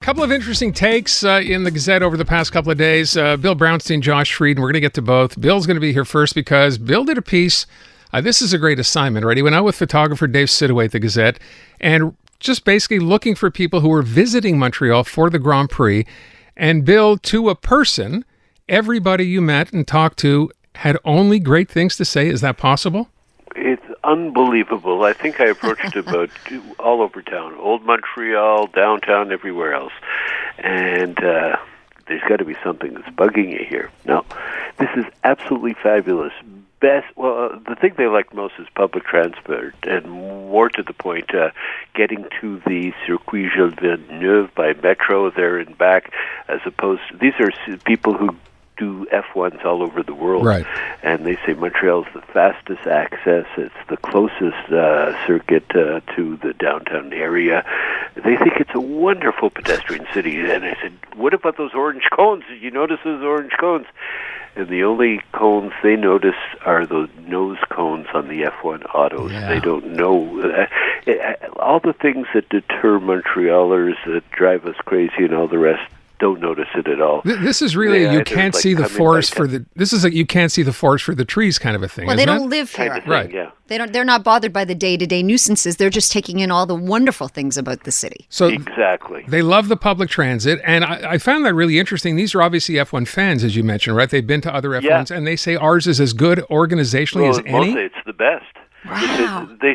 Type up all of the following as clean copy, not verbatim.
Couple of interesting takes in the Gazette over the past couple of days. Bill Brownstein, Josh Fried, and we're going to get to both. Bill's going to be here first because Bill did a piece. This is a great assignment, right? He went out with photographer Dave Sidaway at the Gazette and just basically looking for people who were visiting Montreal for the Grand Prix. And Bill, to a person, everybody you met and talked to had only great things to say. Is that possible? It's unbelievable. I think I approached about all over town, Old Montreal, downtown, everywhere else. And there's got to be something that's bugging you here. No, this is absolutely fabulous. The thing they like most is public transport, and more to the point, getting to the Circuit Gilles Villeneuve by metro there and back, as opposed to, these are people who do F1s all over the world, right? And they say Montreal is the fastest access. It's the closest circuit to the downtown area. They think it's a wonderful pedestrian city. And I said, what about those orange cones? Did you notice those orange cones? And the only cones they notice are those nose cones on the F1 autos. Yeah. They don't know. All the things that deter Montrealers, that drive us crazy and all the rest, don't notice it at all. This is really you can't see the forest for the. This is you can't see the forest for the trees kind of a thing. Well, they don't live here, kind of thing, right? Yeah. They're not bothered by the day-to-day nuisances. They're just taking in all the wonderful things about the city. So exactly, they love the public transit, and I found that really interesting. These are obviously F1 fans, as you mentioned, right? They've been to other F1s, and they say ours is as good organizationally as any. Mostly it's the best. Wow. They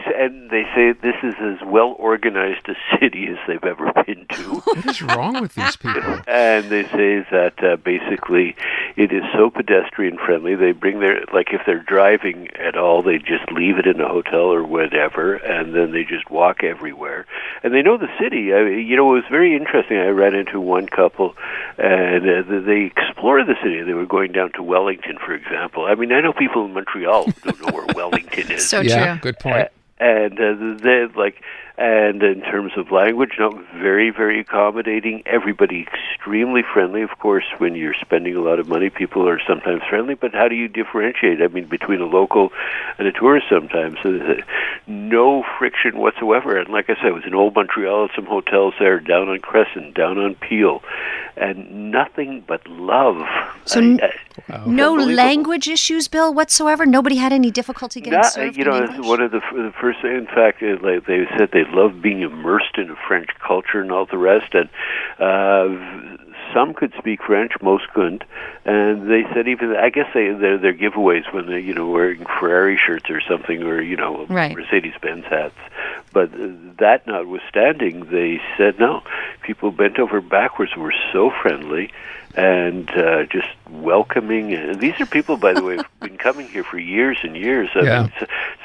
say this is as well organized a city as they've ever been to. What is wrong with these people? And they say that basically it is so pedestrian friendly. They bring their, like if they're driving at all, they just leave it in a hotel or whatever, and then they just walk everywhere. And they know the city. It was very interesting. I ran into one couple, and they explore the city. They were going down to Wellington, for example. I mean, I know people in Montreal don't know where Wellington is. So yeah, true. good point. And and in terms of language, very, very accommodating. Everybody extremely friendly. Of course, when you're spending a lot of money, people are sometimes friendly. But how do you differentiate? I mean, between a local and a tourist sometimes. No friction whatsoever. And like I said, I was in Old Montreal at some hotels there, down on Crescent, down on Peel, and nothing but love. So no language issues, Bill, whatsoever? Nobody had any difficulty getting served in English? One of the first, in fact, like they said they love being immersed in French culture and all the rest, and some could speak French, most couldn't, and they said even, I guess they're giveaways when they're wearing Ferrari shirts or something, or right. Mercedes-Benz hats. But that notwithstanding, they said no. People bent over backwards were so friendly and just welcoming. And these are people, by the way, who've been coming here for years and years. I mean,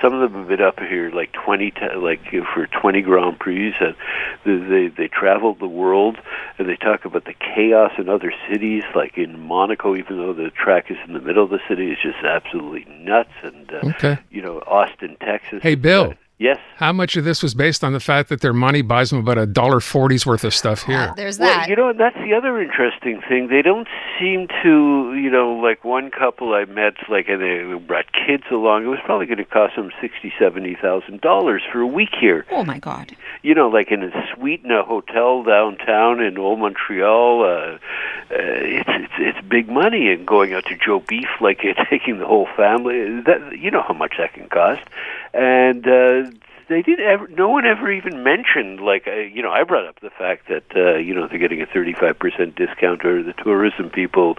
some of them have been up here like for 20 Grand Prix, and they traveled the world, and they talk about the chaos in other cities, like in Monaco, even though the track is in the middle of the city, it's just absolutely nuts. And Austin, Texas. Hey, Bill. Yes. How much of this was based on the fact that their money buys them about $1.40's worth of stuff here? There's that. Well, that's the other interesting thing. They don't seem to, like one couple I met, and they brought kids along. It was probably going to cost them $60,000-$70,000 for a week here. Oh my God. Like in a suite in a hotel downtown in Old Montreal. It's big money, and going out to Joe Beef, taking the whole family. That, how much that can cost. And no one ever even mentioned, I brought up the fact that, they're getting a 35% discount, or the tourism people,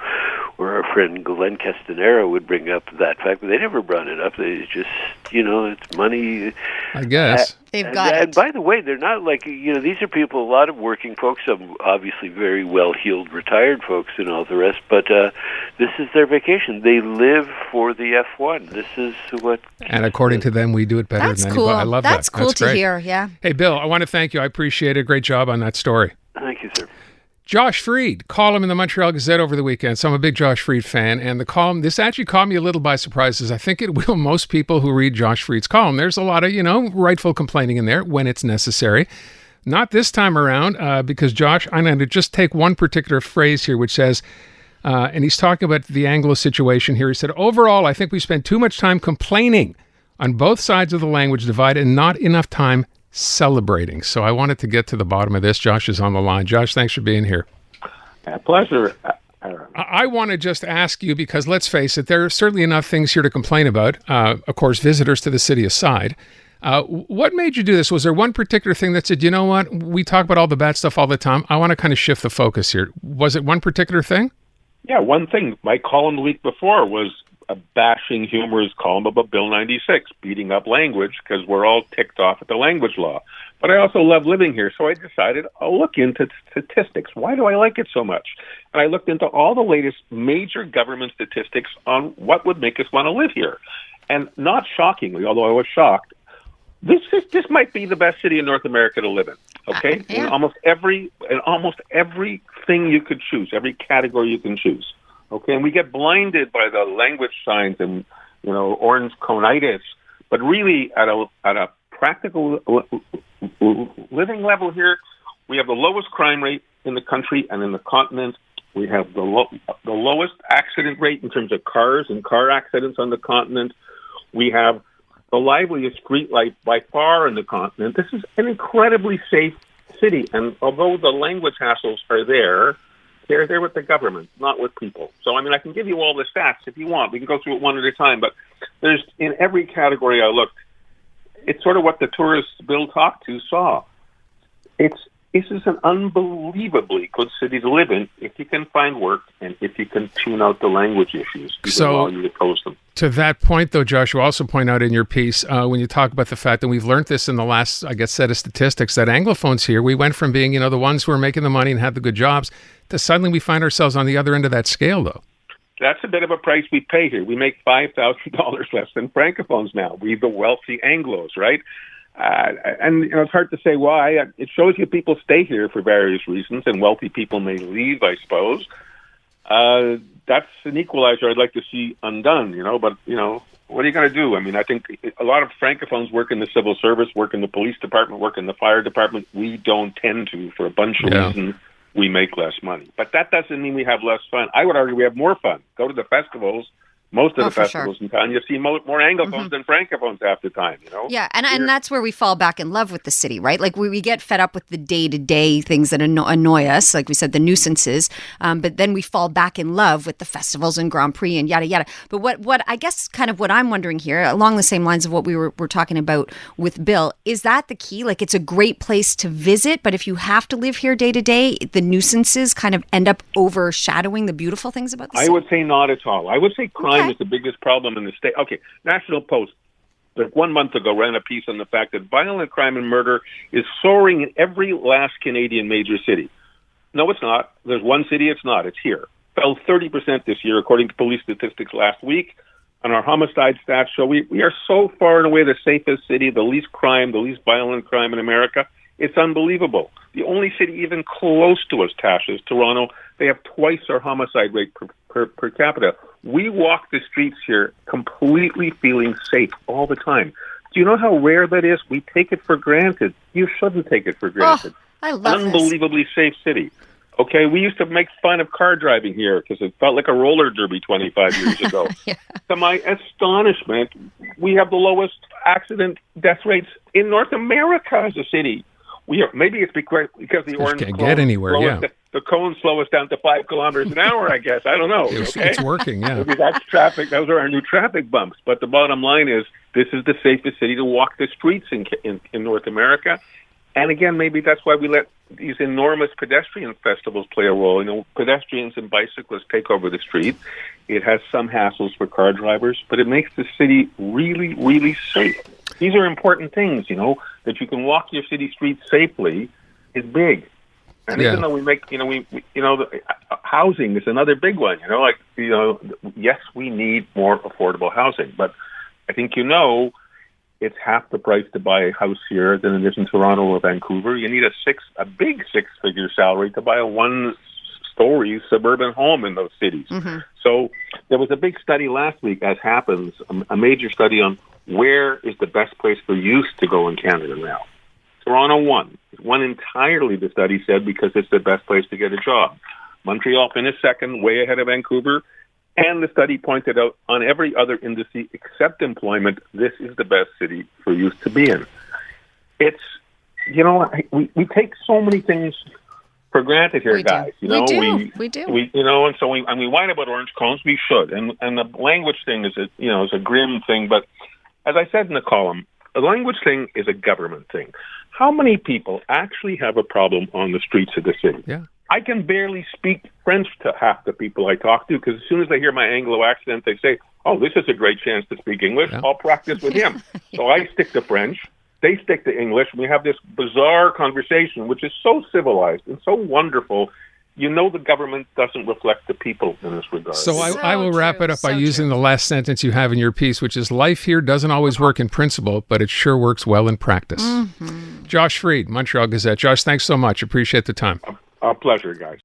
or our friend Glenn Castanera would bring up that fact, but they never brought it up. They just, it's money. I guess. They've got it. And by the way, they're not these are people, a lot of working folks, some obviously very well-heeled retired folks and all the rest, but this is their vacation. They live for the F1. This is what... And according to them, we do it better than anybody. I love that. That's cool to hear, yeah. Hey, Bill, I want to thank you. I appreciate it. Great job on that story. Thank you, sir. Josh Fried, column in the Montreal Gazette over the weekend. So I'm a big Josh Fried fan. And the column, this actually caught me a little by surprise, as I think it will most people who read Josh Fried's column. There's a lot of, rightful complaining in there when it's necessary. Not this time around, because Josh, I'm going to just take one particular phrase here, which says, and he's talking about the Anglo situation here. He said, overall, I think we spend too much time complaining on both sides of the language divide and not enough time celebrating. So I wanted to get to the bottom of this. Josh is on the line. Josh, thanks for being here. A pleasure. I want to just ask you, because let's face it, there are certainly enough things here to complain about, of course, visitors to the city aside. What made you do this? Was there one particular thing that said, you know what, we talk about all the bad stuff all the time. I want to kind of shift the focus here. Was it one particular thing? Yeah, one thing. My column the week before was a bashing, humorous column about Bill 96, beating up language, because we're all ticked off at the language law. But I also love living here, so I decided I'll look into statistics. Why do I like it so much? And I looked into all the latest major government statistics on what would make us want to live here. And not shockingly, although I was shocked, this might be the best city in North America to live in. Okay, yeah. in almost everything you could choose, every category you can choose. Okay, and we get blinded by the language signs and orange conitis, but really at a practical living level here, we have the lowest crime rate in the country and in the continent. We have the lowest accident rate in terms of cars and car accidents on the continent. We have the liveliest street life by far in the continent. This is an incredibly safe city, and although the language hassles are there, they're there with the government, not with people. So, I can give you all the stats if you want. We can go through it one at a time, but there's, in every category I looked, it's sort of what the tourists Bill talked to saw. This is an unbelievably good city to live in if you can find work and if you can tune out the language issues, even while you oppose them. To that point, though, Josh, you also point out in your piece, when you talk about the fact that we've learned this in the last, set of statistics, that Anglophones here, we went from being, the ones who were making the money and had the good jobs, to suddenly we find ourselves on the other end of that scale, though. That's a bit of a price we pay here. We make $5,000 less than Francophones now. We the wealthy Anglos, right? And it's hard to say why. It shows you people stay here for various reasons, and wealthy people may leave, I suppose. That's an equalizer I'd like to see undone, but, what are you going to do? I think a lot of Francophones work in the civil service, work in the police department, work in the fire department. We don't tend to, for a bunch of reasons. We make less money. But that doesn't mean we have less fun. I would argue we have more fun. Go to the festivals. Most of the festivals in town, you see more Anglophones than Francophones half the time, Yeah, and that's where we fall back in love with the city, right? Like we get fed up with the day-to-day things that annoy us, like we said, the nuisances, but then we fall back in love with the festivals and Grand Prix and yada, yada. But what I guess kind of what I'm wondering here, along the same lines of what we were talking about with Bill, is that the key? Like it's a great place to visit, but if you have to live here day-to-day, the nuisances kind of end up overshadowing the beautiful things about the city? I would say not at all. I would say crime is the biggest problem in the state. Okay, National Post, like 1 month ago, ran a piece on the fact that violent crime and murder is soaring in every last Canadian major city. No, it's not. There's one city it's not. It's here. Fell 30% this year, according to police statistics last week. And our homicide stats show we are so far and away the safest city, the least crime, the least violent crime in America. It's unbelievable. The only city even close to us, Tash, is Toronto. They have twice our homicide rate per capita. We walk the streets here completely feeling safe all the time. Do you know how rare that is? We take it for granted. You shouldn't take it for granted. I love Unbelievably safe city. Okay, we used to make fun of car driving here because it felt like a roller derby 25 years ago. Yeah. To my astonishment, we have the lowest accident death rates in North America as a city. Maybe it's because the orange can't get anywhere. The cones slow us down to 5 kilometers an hour, I guess. I don't know. It's working, yeah. Maybe that's traffic. Those are our new traffic bumps. But the bottom line is this is the safest city to walk the streets in North America. And again, maybe that's why we let these enormous pedestrian festivals play a role. Pedestrians and bicyclists take over the street. It has some hassles for car drivers, but it makes the city really, really safe. These are important things, that you can walk your city streets safely is big. And even though we make, housing is another big one, yes, we need more affordable housing, but I think, it's half the price to buy a house here than it is in Toronto or Vancouver. You need a big six-figure salary to buy a one-story suburban home in those cities. Mm-hmm. So there was a big study last week, as happens, a major study on where is the best place for youth to go in Canada now. Toronto won. It won entirely, the study said, because it's the best place to get a job. Montreal finished second, way ahead of Vancouver. And the study pointed out on every other indice except employment, this is the best city for youth to be in. It's we take so many things for granted here, We do. guys. We do. We do. And so we whine about orange cones. We should, and the language thing is a grim thing. But as I said in the column, the language thing is a government thing. How many people actually have a problem on the streets of the city? Yeah. I can barely speak French to half the people I talk to because as soon as they hear my Anglo accent, they say, "Oh, this is a great chance to speak English. Yeah. I'll practice with him." So I stick to French. They stick to English. We have this bizarre conversation, which is so civilized and so wonderful. The government doesn't reflect the people in this regard. So I will wrap true. it up by So using true. the last sentence you have in your piece, which is life here doesn't always work in principle, but it sure works well in practice. Josh Freed, Montreal Gazette. Josh, thanks so much. Appreciate the time. A pleasure, guys.